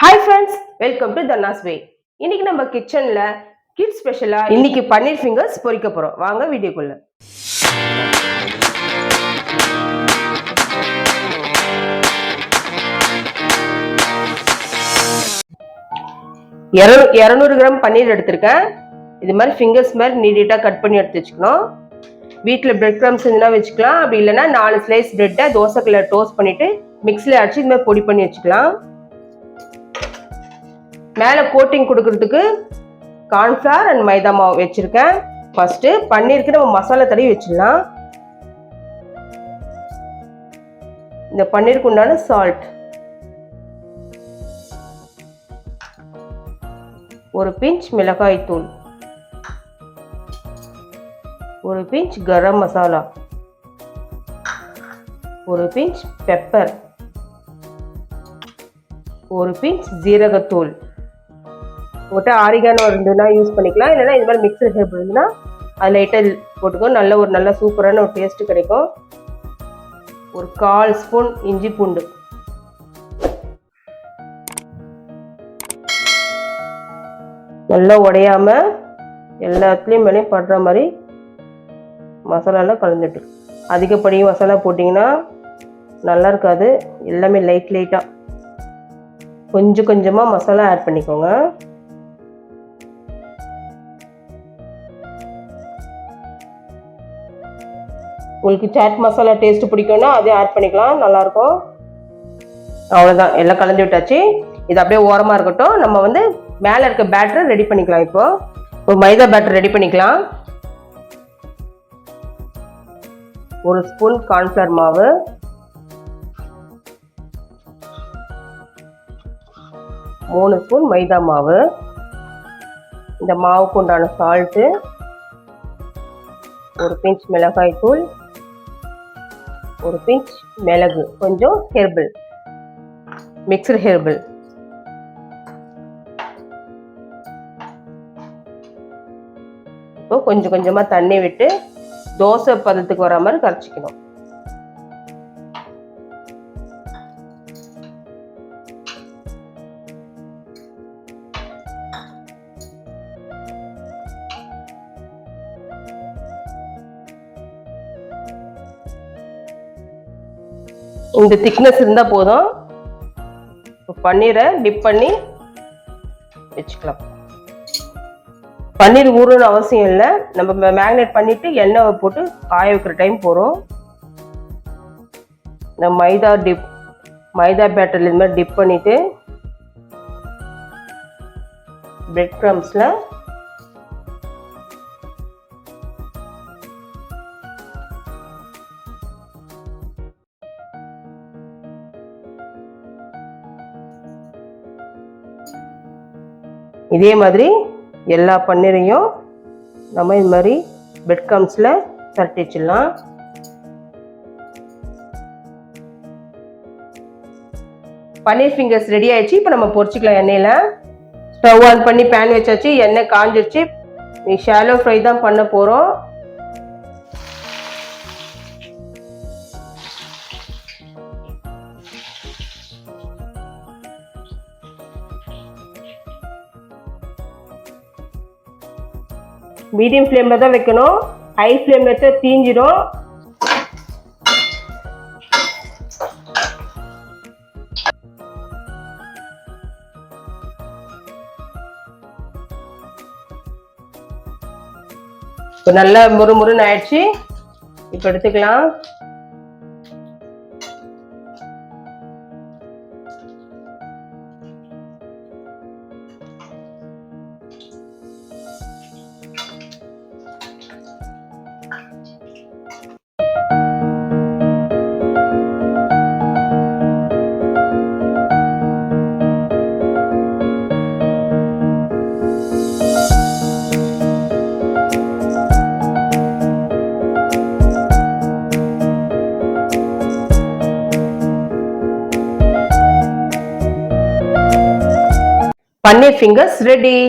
Hi friends, welcome to Dhanna's Way. இன்னைக்கு நம்ம கிச்சன்ல கிட்ஸ் ஸ்பெஷலா இன்னைக்கு பன்னீர் ஃபிங்கர்ஸ் பொரிக்க போறோம். வாங்க வீடியோக்குள்ள. இருநூறு கிராம் பன்னீர் எடுத்திருக்கேன். இது மாதிரி ஃபிங்கர்ஸ் மாதிரி நீட்டா கட் பண்ணி எடுத்து வச்சுக்கணும். வீட்டில் பிரெட் கிரம்ஸ் இருந்தா வச்சுக்கலாம். அப்படி இல்லைன்னா 4 ஸ்லைஸ் பிரெட்டை தோசைக்குள்ள டோஸ்ட் பண்ணிட்டு மிக்ஸில் அடிச்சு இந்த மாதிரி பொடி பண்ணி வச்சுக்கலாம். மேலே கோட்டிங் கொடுக்கறதுக்கு கார்ன்ஃப்ளவர் அண்ட் மைதா மாவு வச்சிருக்கேன். ஃபர்ஸ்ட் பன்னீருக்கு நம்ம மசாலா தடவி வச்சிடலாம். இந்த பன்னீருக்கு உண்டான சால்ட், ஒரு பிஞ்ச் மிளகாய் தூள், ஒரு பிஞ்ச் கரம் மசாலா, ஒரு பிஞ்ச் பெப்பர், ஒரு பிஞ்ச் ஜீரகத்தூள். போட்டு ஆரிகானோ இருந்ததுன்னா யூஸ் பண்ணிக்கலாம். இல்லைன்னா இது மாதிரி மிக்சர் ஹெர்ப் இருந்ததுன்னா அது லைட்டாக போட்டுக்கோ. நல்ல சூப்பரான ஒரு டேஸ்ட் கிடைக்கும். ஒரு 1/4 ஸ்பூன் இஞ்சி பூண்டு, நல்லா உடையாம எல்லாத்துலேயும் மேலே படுற மாதிரி மசாலாலாம் கலந்துட்டு. அதிகப்படி மசாலா போட்டிங்கன்னா நல்லா இருக்காது. எல்லாமே லைட்டாக கொஞ்சம் கொஞ்சமாக மசாலா ஆட் பண்ணிக்கோங்க. உங்களுக்கு சாட் மசாலா டேஸ்ட் பிடிக்கும்னா அதையும் ஆட் பண்ணிக்கலாம், நல்லாயிருக்கும். அவ்வளோதான், எல்லாம் கலந்து விட்டாச்சு. இது அப்படியே ஓரமாக இருக்கட்டும். நம்ம வந்து மேலே இருக்க பேட்டரை ரெடி பண்ணிக்கலாம். இப்போ மைதா பேட்டர் ரெடி பண்ணிக்கலாம். 1 ஸ்பூன் கார்ன்ஃப்ளவர் மாவு, 3 ஸ்பூன் மைதா மாவு, இந்த மாவுக்கு உண்டான சால்ட்டு, ஒரு பிஞ்ச் மிளகாய் தூள், ஒரு பிஞ்ச் மிளகு, கொஞ்சம் ஹெர்பல் மிக்சர் ஹெர்பல். இப்போ கொஞ்சம் கொஞ்சமாக தண்ணி விட்டு தோசை பதத்துக்கு வர மாதிரி கரைச்சிக்கணும். இந்த திக்னஸ் இருந்தால் போதும். பன்னீரை டிப் பண்ணி வச்சுக்கலாம். பன்னீர் ஊறணும்னு அவசியம் இல்லை. நம்ம மேக்னேட் பண்ணிட்டு எண்ணெய் போட்டு காய வைக்கிற டைம் போகிறோம். இந்த மைதா பேட்டர்ல இது மாதிரி டிப் பண்ணிட்டு பிரெட் கிரம்ஸில் இதே மாதிரி எல்லா பன்னீரையும் நம்ம இது மாதிரி பிரெட் கிரம்ஸில் தட்டி வச்சிடலாம். பன்னீர் ஃபிங்கர்ஸ் ரெடி ஆயிடுச்சு. இப்போ நம்ம பொரிச்சிக்கலாம் எண்ணெயில். ஸ்டவ் ஆன் பண்ணி பேன் வச்சாச்சு. எண்ணெய் காஞ்சிடுச்சு. ஷாலோ ஃப்ரை தான் பண்ண போகிறோம். மீடியம் ஃப்ளேமில் தான் வைக்கணும். ஹை ஃப்ளேமில் வச்சா தீஞ்சிடும். இப்போ நல்லா முறுமுறுன்னு ஆயிடுச்சு. இப்போ எடுத்துக்கலாம். Paneer fingers ready.